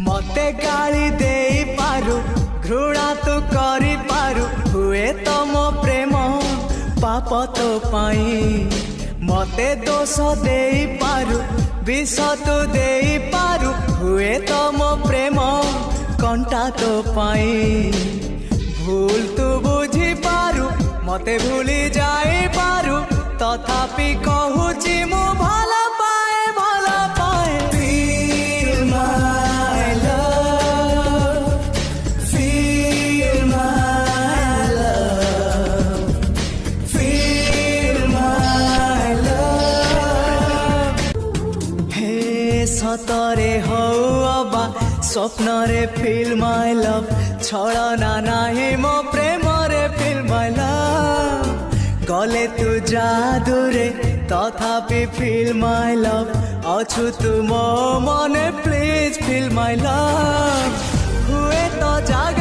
मते गाली दे पारु घृणा तू करी पारु हुए तो मो प्रेम पाप तो पाई मते दोष दे पारु विष तू दे पारु हुए तो मो प्रेम कंटा तो पाई भूल तू बुझी पारु मते भूली जाई पारु तथापि कहूची मु भला पाए Feel my love, feel my love, feel my love. हे सतरे हो अबा स्वप्न रे feel my love छलना नाही मो प्रेम रे feel my love गले तू जादूरे तथापि feel my love अछु तू मो मने प्लीज feel my love हुए तो जाग